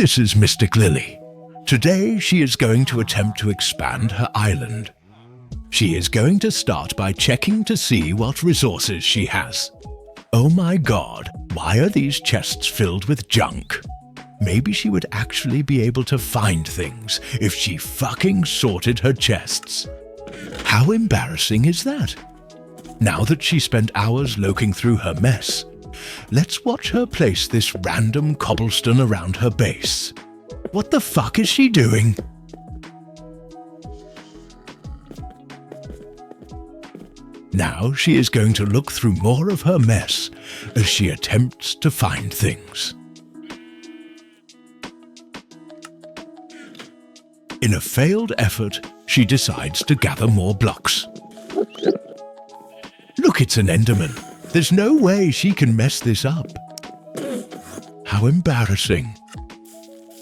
This is MysticLily. Today she is going to attempt to expand her island. She is going to start by checking to see what resources she has. Oh my god, why are these chests filled with junk? Maybe she would actually be able to find things if she fucking sorted her chests. How embarrassing is that? Now that she spent hours looking through her mess, let's watch her place this random cobblestone around her base. What the fuck is she doing? Now she is going to look through more of her mess as she attempts to find things. In a failed effort, she decides to gather more blocks. Look, it's an Enderman. There's no way she can mess this up. How embarrassing.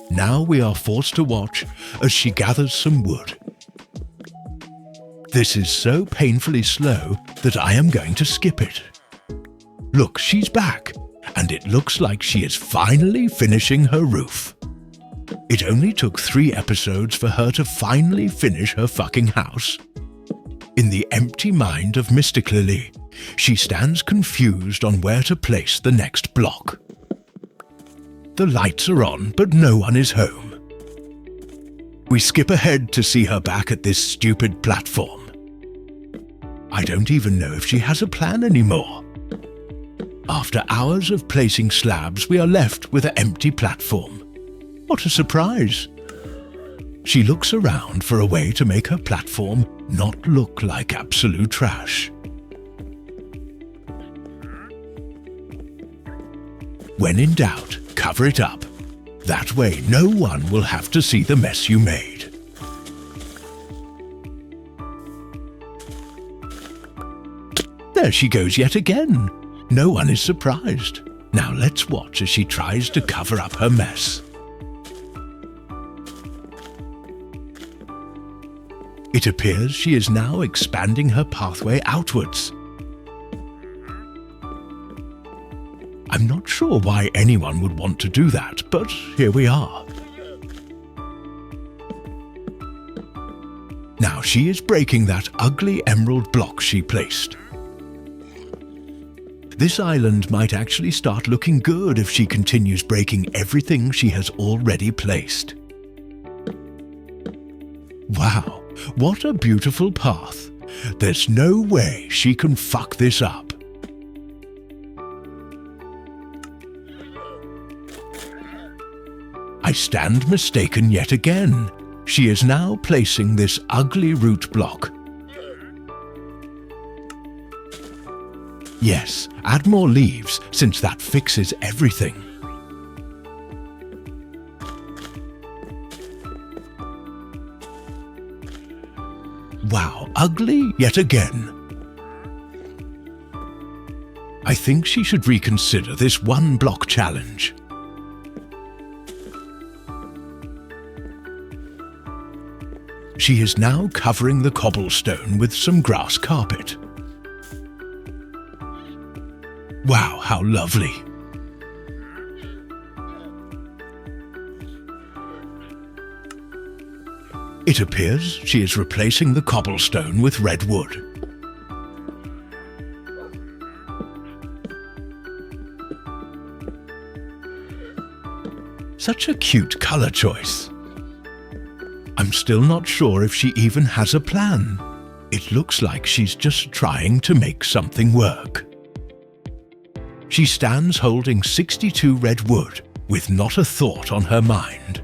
Now we are forced to watch as she gathers some wood. This is so painfully slow that I am going to skip it. Look, she's back, and it looks like she is finally finishing her roof. It only took 3 episodes for her to finally finish her fucking house. In the empty mind of MysticLily, she stands confused on where to place the next block. The lights are on, but no one is home. We skip ahead to see her back at this stupid platform. I don't even know if she has a plan anymore. After hours of placing slabs, we are left with an empty platform. What a surprise! She looks around for a way to make her platform not look like absolute trash. When in doubt, cover it up. That way no one will have to see the mess you made. There she goes yet again. No one is surprised. Now let's watch as she tries to cover up her mess. It appears she is now expanding her pathway outwards. I'm not sure why anyone would want to do that, but here we are. Now she is breaking that ugly emerald block she placed. This island might actually start looking good if she continues breaking everything she has already placed. Wow, what a beautiful path. There's no way she can fuck this up. I stand mistaken yet again. She is now placing this ugly root block. Yes, add more leaves, since that fixes everything. Wow, ugly yet again. I think she should reconsider this 1 block challenge. She is now covering the cobblestone with some grass carpet. Wow, how lovely. It appears she is replacing the cobblestone with red wood. Such a cute color choice. I'm still not sure if she even has a plan. It looks like she's just trying to make something work. She stands holding 62 red wood with not a thought on her mind.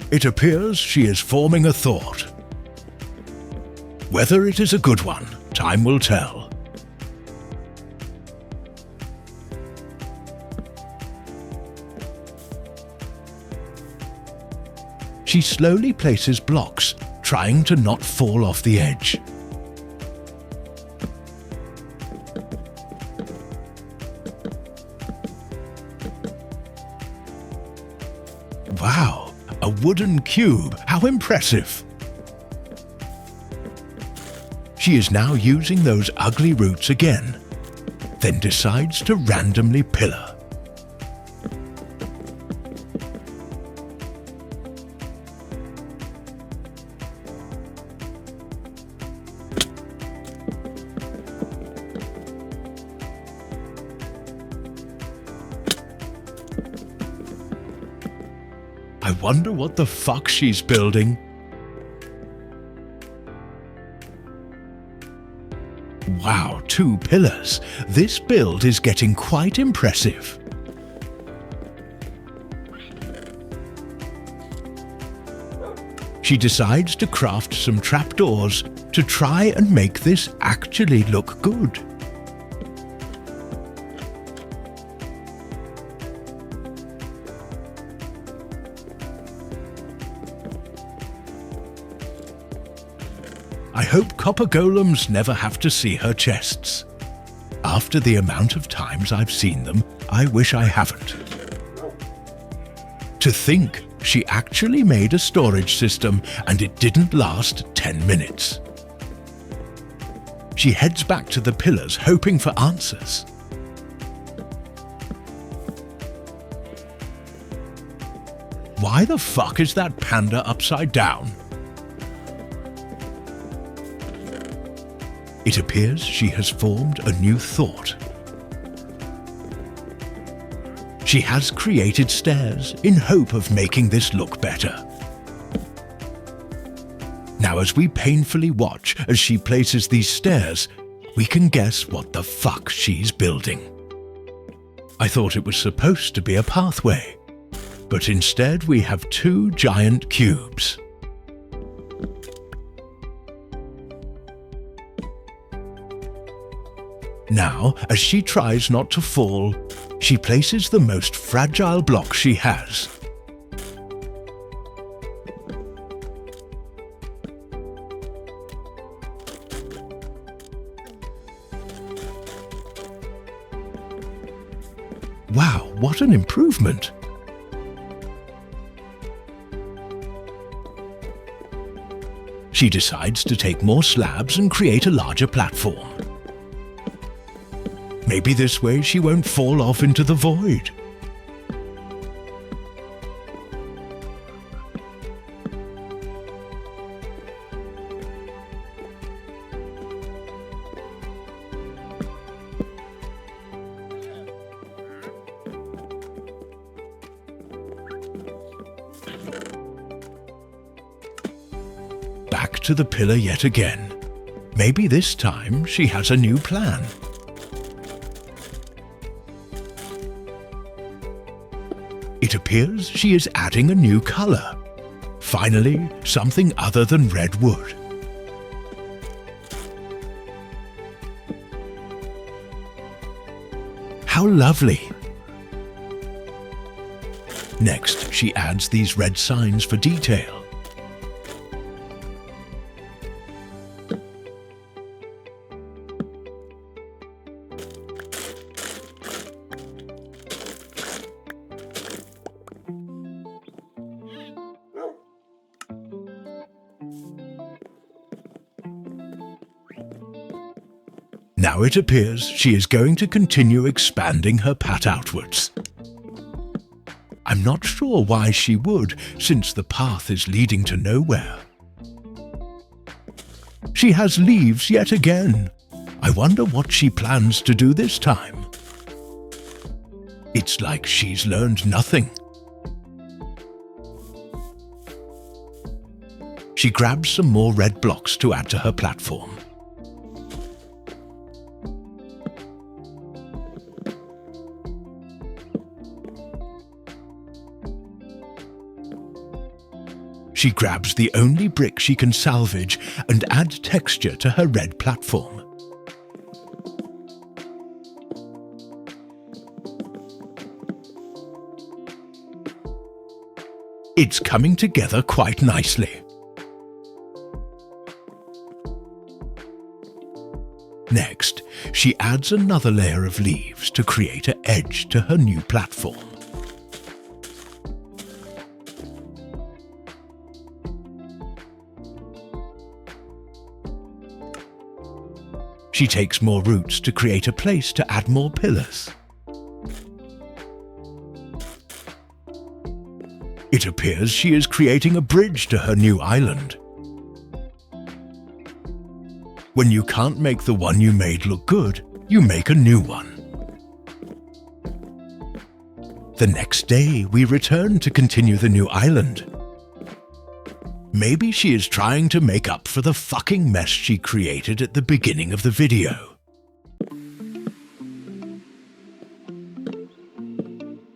It appears she is forming a thought. Whether it is a good one, time will tell. She slowly places blocks, trying to not fall off the edge. Wow, a wooden cube, how impressive! She is now using those ugly roots again. then decides to randomly pillar. I wonder what the fuck she's building. Wow, 2 pillars. This build is getting quite impressive. She decides to craft some trapdoors to try and make this actually look good. I hope copper golems never have to see her chests. After the amount of times I've seen them, I wish I haven't. To think she actually made a storage system and it didn't last 10 minutes. She heads back to the pillars hoping for answers. Why the fuck is that panda upside down? It appears she has formed a new thought. She has created stairs in hope of making this look better. Now, as we painfully watch as she places these stairs, we can guess what the fuck she's building. I thought it was supposed to be a pathway, but instead we have 2 giant cubes. Now, as she tries not to fall, she places the most fragile block she has. Wow, what an improvement! She decides to take more slabs and create a larger platform. Maybe this way she won't fall off into the void. Back to the pillar yet again. Maybe this time she has a new plan. It appears she is adding a new color. Finally, something other than red wood. How lovely! Next, she adds these red signs for detail. Now it appears she is going to continue expanding her pat outwards. I'm not sure why she would, since the path is leading to nowhere. She has leaves yet again. I wonder what she plans to do this time. It's like she's learned nothing. She grabs some more red blocks to add to her platform. She grabs the only brick she can salvage and adds texture to her red platform. It's coming together quite nicely. Next, she adds another layer of leaves to create an edge to her new platform. She takes more roots to create a place to add more pillars. It appears she is creating a bridge to her new island. When you can't make the one you made look good, you make a new one. The next day, we return to continue the new island. Maybe she is trying to make up for the fucking mess she created at the beginning of the video.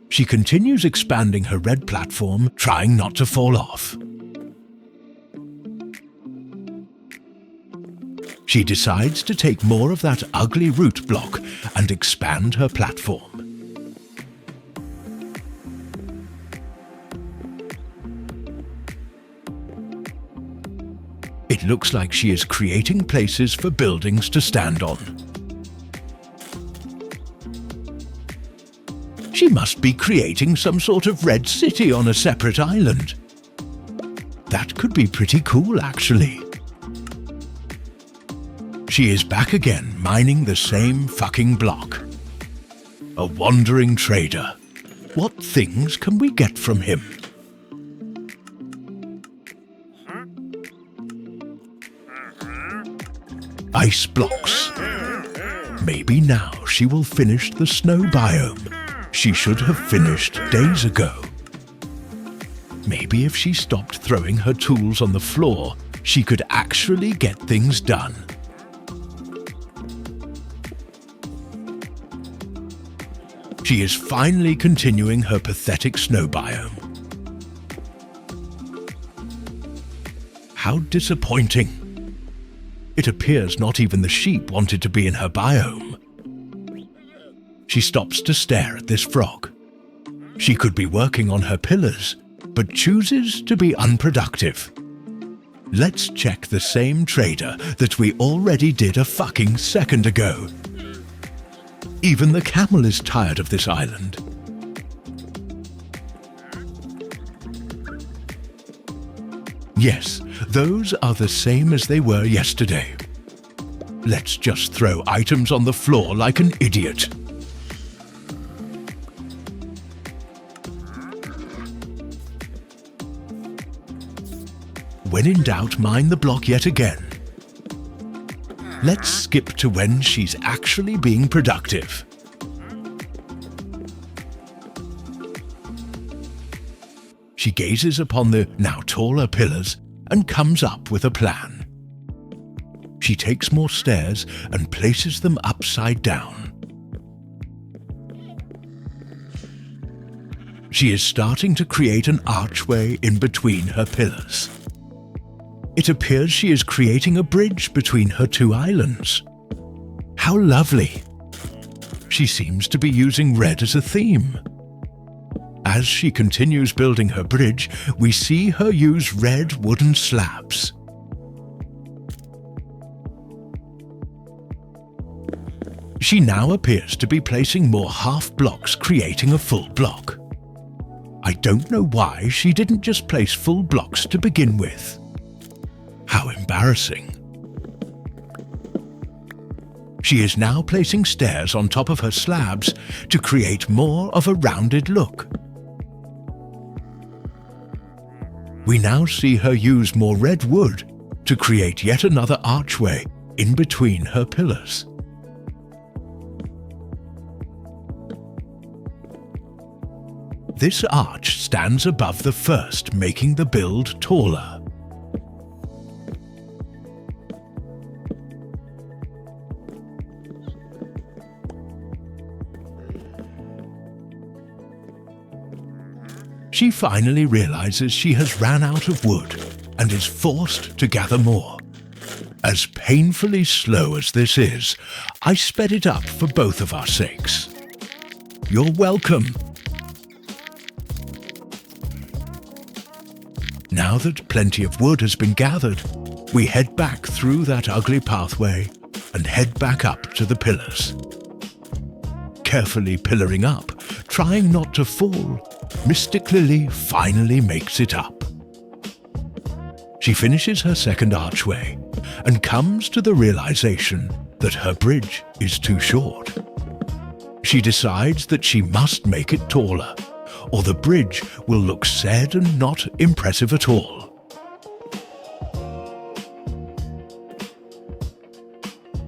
She continues expanding her red platform, trying not to fall off. She decides to take more of that ugly root block and expand her platform. It looks like she is creating places for buildings to stand on. She must be creating some sort of red city on a separate island. That could be pretty cool, actually. She is back again, mining the same fucking block. A wandering trader. What things can we get from him? Ice blocks. Maybe now she will finish the snow biome. She should have finished days ago. Maybe if she stopped throwing her tools on the floor, she could actually get things done. She is finally continuing her pathetic snow biome. How disappointing. It appears not even the sheep wanted to be in her biome. She stops to stare at this frog. She could be working on her pillars, but chooses to be unproductive. Let's check the same trader that we already did a fucking second ago. Even the camel is tired of this island. Yes, those are the same as they were yesterday. Let's just throw items on the floor like an idiot. When in doubt, mine the block yet again. Let's skip to when she's actually being productive. She gazes upon the now taller pillars and comes up with a plan. She takes more stairs and places them upside down. She is starting to create an archway in between her pillars. It appears she is creating a bridge between her two islands. How lovely! She seems to be using red as a theme. As she continues building her bridge, we see her use red wooden slabs. She now appears to be placing more half blocks, creating a full block. I don't know why she didn't just place full blocks to begin with. How embarrassing. She is now placing stairs on top of her slabs to create more of a rounded look. We now see her use more red wood to create yet another archway in between her pillars. This arch stands above the first, making the build taller. She finally realizes she has ran out of wood and is forced to gather more. As painfully slow as this is, I sped it up for both of our sakes. You're welcome. Now that plenty of wood has been gathered, we head back through that ugly pathway and head back up to the pillars. Carefully pillaring up, trying not to fall, MysticLily finally makes it up. She finishes her second archway and comes to the realization that her bridge is too short. She decides that she must make it taller, or the bridge will look sad and not impressive at all.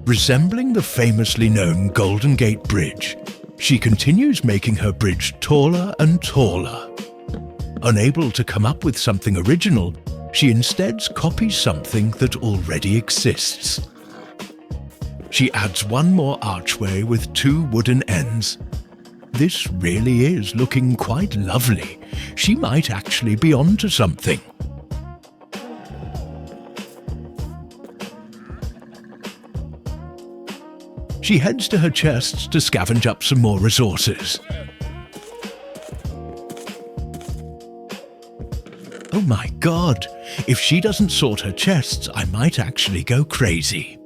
Resembling the famously known Golden Gate Bridge, she continues making her bridge taller and taller. Unable to come up with something original, she instead copies something that already exists. She adds one more archway with 2 wooden ends. This really is looking quite lovely. She might actually be onto something. She heads to her chests to scavenge up some more resources. Oh my god, if she doesn't sort her chests, I might actually go crazy.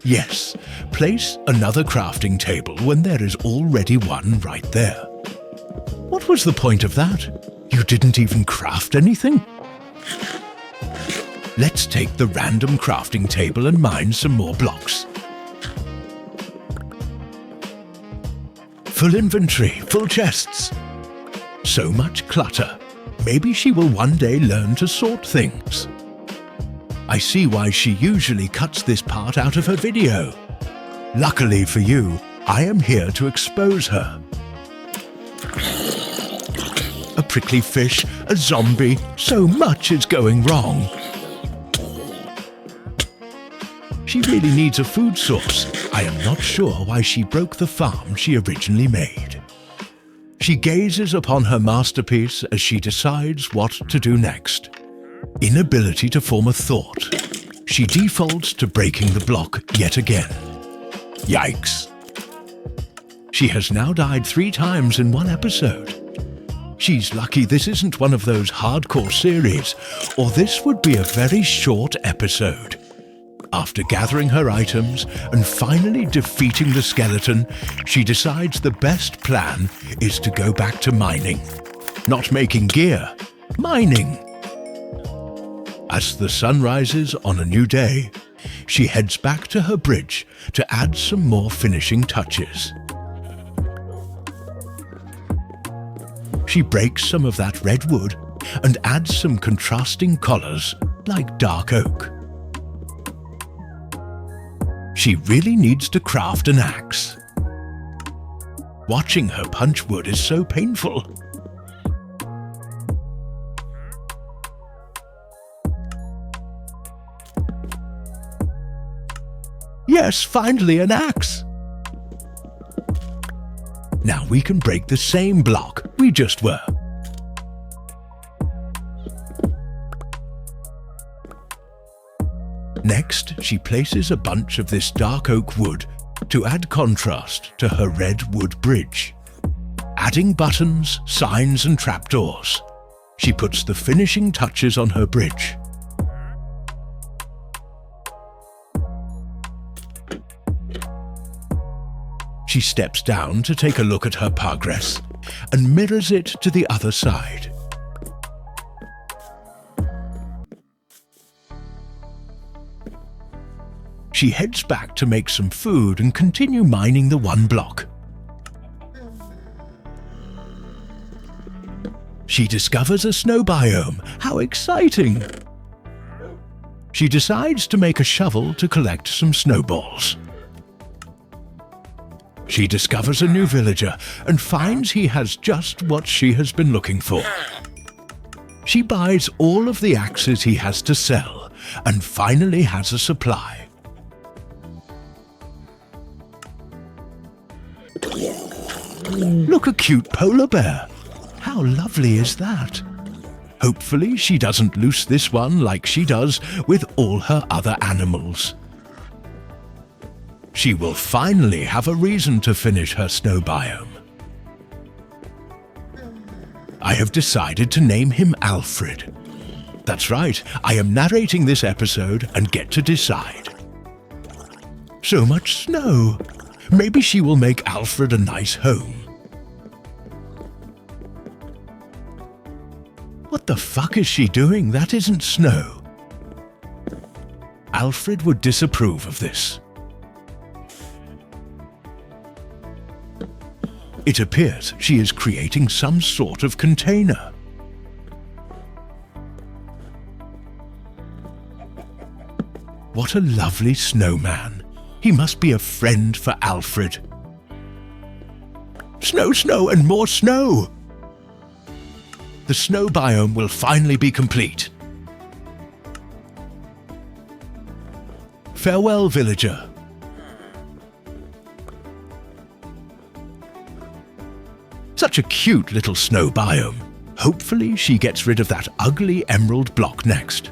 Yes, place another crafting table when there is already one right there. What was the point of that? You didn't even craft anything? Let's take the random crafting table and mine some more blocks. Full inventory, full chests. So much clutter. Maybe she will one day learn to sort things. I see why she usually cuts this part out of her video. Luckily for you, I am here to expose her. A prickly fish, a zombie, so much is going wrong. She really needs a food source. I am not sure why she broke the farm she originally made. She gazes upon her masterpiece as she decides what to do next. Inability to form a thought. She defaults to breaking the block yet again. Yikes. She has now died 3 times in one episode. She's lucky this isn't one of those hardcore series, or this would be a very short episode. After gathering her items and finally defeating the skeleton, she decides the best plan is to go back to mining. Not making gear, mining. As the sun rises on a new day, she heads back to her bridge to add some more finishing touches. She breaks some of that red wood and adds some contrasting colors like dark oak. She really needs to craft an axe. Watching her punch wood is so painful. Yes, finally an axe! Now we can break the same block we just were. Next, she places a bunch of this dark oak wood to add contrast to her red wood bridge. Adding buttons, signs and trapdoors, she puts the finishing touches on her bridge. She steps down to take a look at her progress and mirrors it to the other side. She heads back to make some food and continue mining the one block. She discovers a snow biome. How exciting! She decides to make a shovel to collect some snowballs. She discovers a new villager and finds he has just what she has been looking for. She buys all of the axes he has to sell and finally has a supply. Look, a cute polar bear. How lovely is that? Hopefully she doesn't lose this one like she does with all her other animals. She will finally have a reason to finish her snow biome. I have decided to name him Alfred. That's right, I am narrating this episode and get to decide. So much snow. Maybe she will make Alfred a nice home. What the fuck is she doing? That isn't snow. Alfred would disapprove of this. It appears she is creating some sort of container. What a lovely snowman. He must be a friend for Alfred. Snow, snow, and more snow! The snow biome will finally be complete. Farewell, villager. Such a cute little snow biome. Hopefully she gets rid of that ugly emerald block next.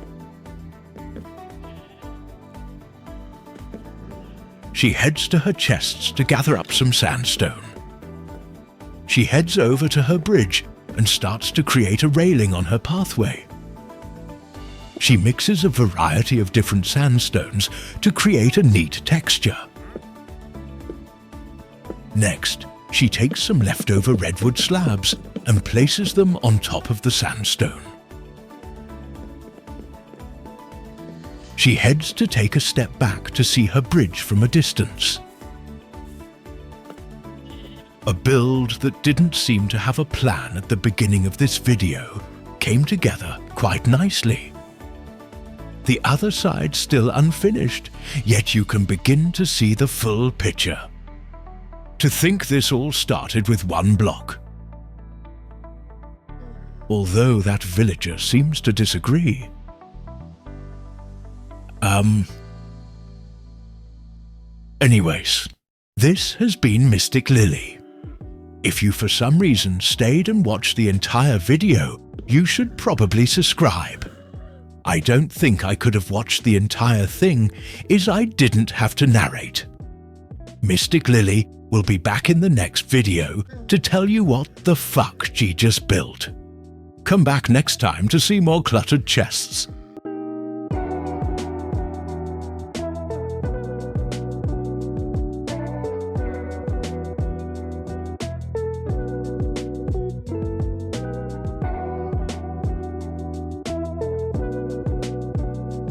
She heads to her chests to gather up some sandstone. She heads over to her bridge and starts to create a railing on her pathway. She mixes a variety of different sandstones to create a neat texture. Next, she takes some leftover redwood slabs and places them on top of the sandstone. She heads to take a step back to see her bridge from a distance. A build that didn't seem to have a plan at the beginning of this video came together quite nicely. The other side still unfinished, yet you can begin to see the full picture. To think this all started with one block. Although that villager seems to disagree. Anyways, this has been MysticLily. If you for some reason stayed and watched the entire video, you should probably subscribe. I don't think I could have watched the entire thing, as I didn't have to narrate. MysticLily will be back in the next video to tell you what the fuck she just built. Come back next time to see more cluttered chests.